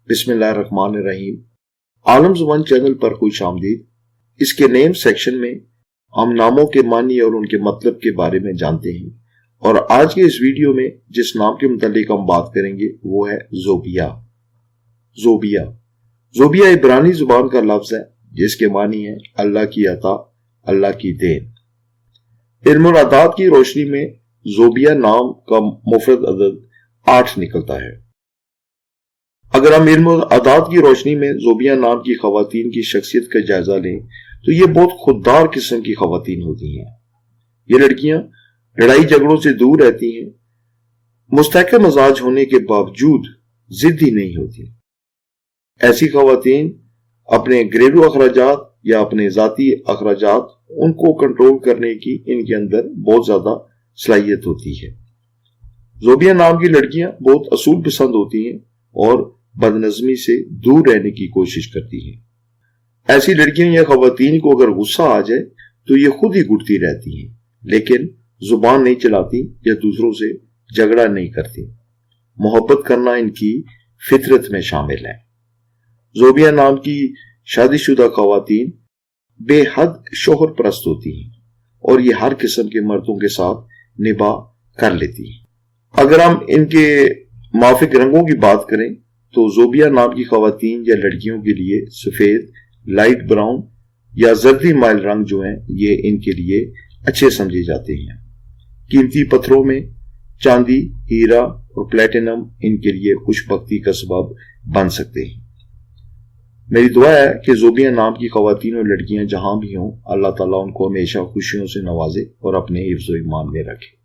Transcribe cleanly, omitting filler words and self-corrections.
بسم اللہ الرحمن الرحیم۔ عالم زبان چینل پر خوش آمدید۔ اس کے نیم سیکشن میں ہم ناموں کے معنی اور ان کے مطلب کے بارے میں جانتے ہیں، اور آج کے اس ویڈیو میں جس نام کے متعلق ہم بات کریں گے وہ ہے زوبیہ۔ زوبیہ عبرانی زبان کا لفظ ہے جس کے معنی ہے اللہ کی عطا، اللہ کی دین۔ علم الاعداد کی روشنی میں زوبیہ نام کا مفرد عدد 8 نکلتا ہے۔ اگر ہم علم اعداد کی روشنی میں زوبیہ نام کی خواتین کی شخصیت کا جائزہ لیں تو یہ بہت خوددار قسم کی خواتین ہوتی ہیں۔ یہ لڑکیاں لڑائی جھگڑوں سے دور رہتی ہیں، مستحکم مزاج ہونے کے باوجود ضدی نہیں ہوتی۔ ایسی خواتین اپنے گھریلو اخراجات یا اپنے ذاتی اخراجات ان کو کنٹرول کرنے کی ان کے اندر بہت زیادہ صلاحیت ہوتی ہے۔ زوبیہ نام کی لڑکیاں بہت اصول پسند ہوتی ہیں اور بدنظمی سے دور رہنے کی کوشش کرتی ہیں۔ ایسی لڑکیاں یا خواتین کو اگر غصہ آ جائے تو یہ خود ہی گھٹتی رہتی ہیں، لیکن زبان نہیں چلاتی یا دوسروں سے جھگڑا نہیں کرتی۔ محبت کرنا ان کی فطرت میں شامل ہے۔ زوبیہ نام کی شادی شدہ خواتین بے حد شوہر پرست ہوتی ہیں اور یہ ہر قسم کے مردوں کے ساتھ نباہ کر لیتی ہیں۔ اگر ہم ان کے موافق رنگوں کی بات کریں تو زوبیہ نام کی خواتین یا لڑکیوں کے لیے سفید، لائٹ براؤن یا زردی مائل رنگ جو ہیں یہ ان کے لیے اچھے سمجھے جاتے ہیں۔ قیمتی پتھروں میں چاندی، ہیرا اور پلیٹینم ان کے لیے خوش بختی کا سبب بن سکتے ہیں۔ میری دعا ہے کہ زوبیہ نام کی خواتین اور لڑکیاں جہاں بھی ہوں، اللہ تعالیٰ ان کو ہمیشہ خوشیوں سے نوازے اور اپنے حفظ و ایمان میں رکھے۔